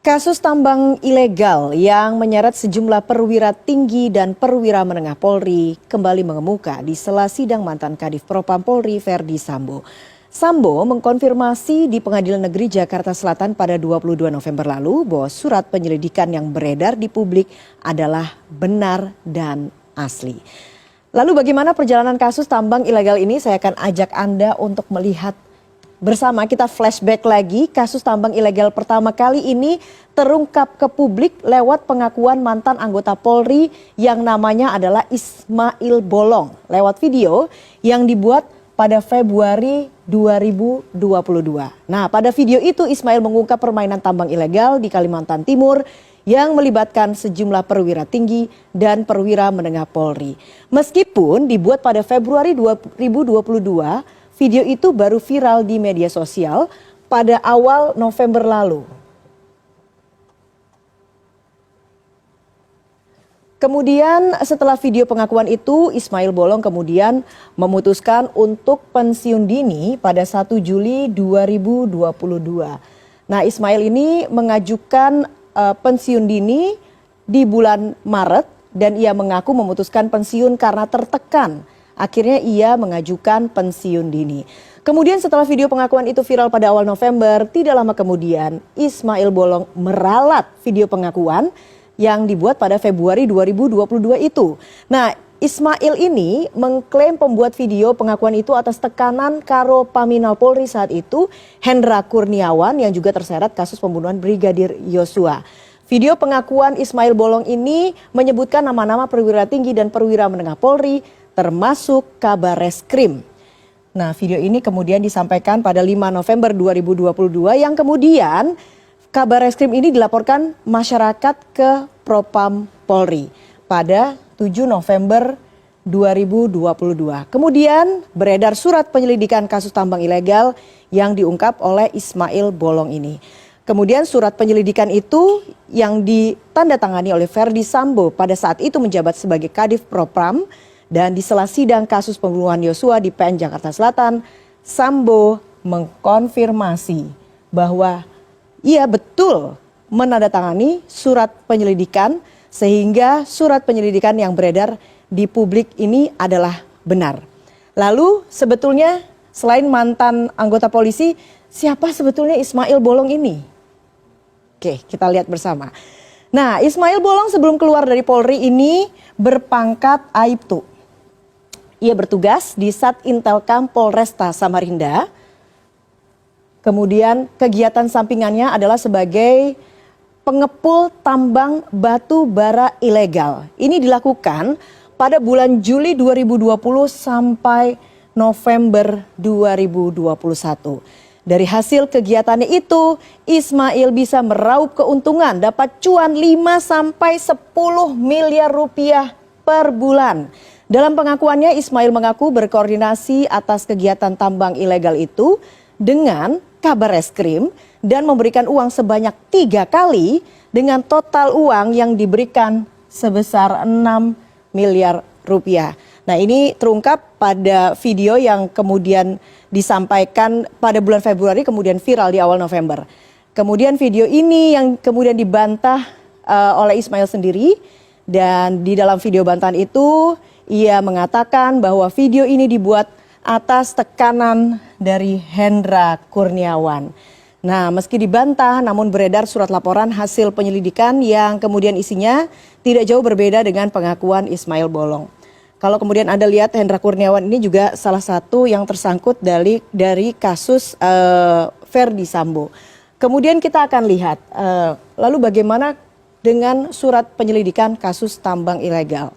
Kasus tambang ilegal yang menyeret sejumlah perwira tinggi dan perwira menengah Polri kembali mengemuka di sela sidang mantan Kadif Propam Polri Verdi Sambo. Sambo mengkonfirmasi di Pengadilan Negeri Jakarta Selatan pada 22 November lalu bahwa surat penyelidikan yang beredar di publik adalah benar dan asli. Lalu bagaimana perjalanan kasus tambang ilegal ini? Saya akan ajak Anda untuk melihat bersama, kita flashback lagi. Kasus tambang ilegal pertama kali ini terungkap ke publik lewat pengakuan mantan anggota Polri yang namanya adalah Ismail Bolong lewat video yang dibuat pada Februari 2022. Nah, pada video itu Ismail mengungkap permainan tambang ilegal di Kalimantan Timur yang melibatkan sejumlah perwira tinggi dan perwira menengah Polri. Meskipun dibuat pada Februari 2022, video itu baru viral di media sosial pada awal November lalu. Kemudian setelah video pengakuan itu, Ismail Bolong kemudian memutuskan untuk pensiun dini pada 1 Juli 2022. Nah, Ismail ini mengajukan pensiun dini di bulan Maret dan ia mengaku memutuskan pensiun karena tertekan. Akhirnya ia mengajukan pensiun dini. Kemudian setelah video pengakuan itu viral pada awal November, tidak lama kemudian Ismail Bolong meralat video pengakuan yang dibuat pada Februari 2022 itu. Nah, Ismail ini mengklaim pembuat video pengakuan itu atas tekanan Karo Paminal Polri saat itu, Hendra Kurniawan yang juga terseret kasus pembunuhan Brigadir Yosua. Video pengakuan Ismail Bolong ini menyebutkan nama-nama perwira tinggi dan perwira menengah Polri, termasuk Kabar Reskrim. Nah, video ini kemudian disampaikan pada 5 November 2022 yang kemudian Kabar Reskrim ini dilaporkan masyarakat ke Propam Polri pada 7 November 2022. Kemudian beredar surat penyelidikan kasus tambang ilegal yang diungkap oleh Ismail Bolong ini. Kemudian surat penyelidikan itu yang ditandatangani oleh Verdi Sambo pada saat itu menjabat sebagai Kadif Propam. Dan di sela sidang kasus pembunuhan Yosua di PN Jakarta Selatan, Sambo mengkonfirmasi bahwa ia betul menandatangani surat penyelidikan sehingga surat penyelidikan yang beredar di publik ini adalah benar. Lalu sebetulnya selain mantan anggota polisi, siapa sebetulnya Ismail Bolong ini? Oke, kita lihat bersama. Nah, Ismail Bolong sebelum keluar dari Polri ini berpangkat Aibtu. Ia bertugas di Satintelkam Polresta Samarinda. Kemudian kegiatan sampingannya adalah sebagai pengepul tambang batu bara ilegal. Ini dilakukan pada bulan Juli 2020 sampai November 2021. Dari hasil kegiatannya itu, Ismail bisa meraup keuntungan dapat cuan 5 sampai 10 miliar rupiah per bulan. Dalam pengakuannya, Ismail mengaku berkoordinasi atas kegiatan tambang ilegal itu dengan Kabar Reskrim dan memberikan uang sebanyak 3 kali dengan total uang yang diberikan sebesar 6 miliar rupiah. Nah, ini terungkap pada video yang kemudian disampaikan pada bulan Februari kemudian viral di awal November. Kemudian video ini yang kemudian dibantah oleh Ismail sendiri dan di dalam video bantahan itu ia mengatakan bahwa video ini dibuat atas tekanan dari Hendra Kurniawan. Nah, meski dibantah namun beredar surat laporan hasil penyelidikan yang kemudian isinya tidak jauh berbeda dengan pengakuan Ismail Bolong. Kalau kemudian Anda lihat Hendra Kurniawan ini juga salah satu yang tersangkut dari kasus Verdi Sambo. Kemudian kita akan lihat lalu bagaimana dengan surat penyelidikan kasus tambang ilegal.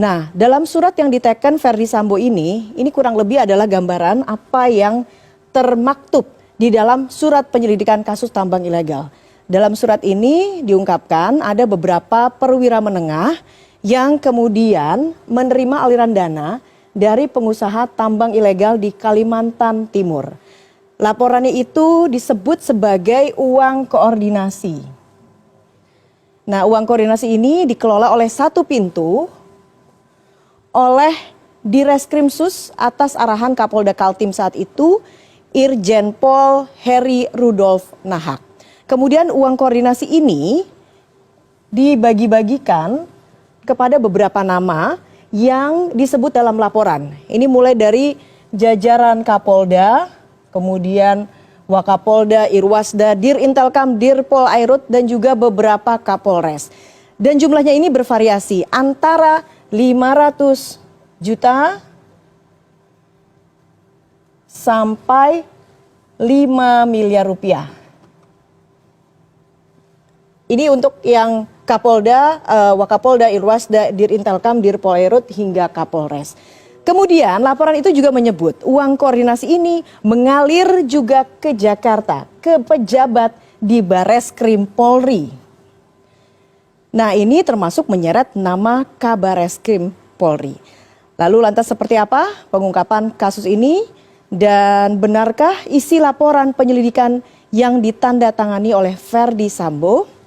Nah, dalam surat yang diteken Verdi Sambo ini kurang lebih adalah gambaran apa yang termaktub di dalam surat penyelidikan kasus tambang ilegal. Dalam surat ini diungkapkan ada beberapa perwira menengah yang kemudian menerima aliran dana dari pengusaha tambang ilegal di Kalimantan Timur. Laporannya itu disebut sebagai uang koordinasi. Nah, uang koordinasi ini dikelola oleh Satu Pintu oleh Direskrimsus atas arahan Kapolda Kaltim saat itu, Irjen Pol Heri Rudolf Nahak. Kemudian uang koordinasi ini dibagi-bagikan kepada beberapa nama yang disebut dalam laporan. Ini mulai dari jajaran Kapolda, kemudian Wakapolda, Irwasda, Dir Intelkam, Dir Polairut, dan juga beberapa Kapolres. Dan jumlahnya ini bervariasi antara 500 juta sampai 5 miliar rupiah. Ini untuk yang Kapolda, Wakapolda, Irwasda, Dir Intelkam, Dir Polairut, hingga Kapolres. Kemudian laporan itu juga menyebut uang koordinasi ini mengalir juga ke Jakarta, ke pejabat di Bareskrim Polri. Nah, ini termasuk menyeret nama Kabareskrim Polri. Lalu lantas seperti apa pengungkapan kasus ini? Dan benarkah isi laporan penyelidikan yang ditandatangani oleh Verdi Sambo?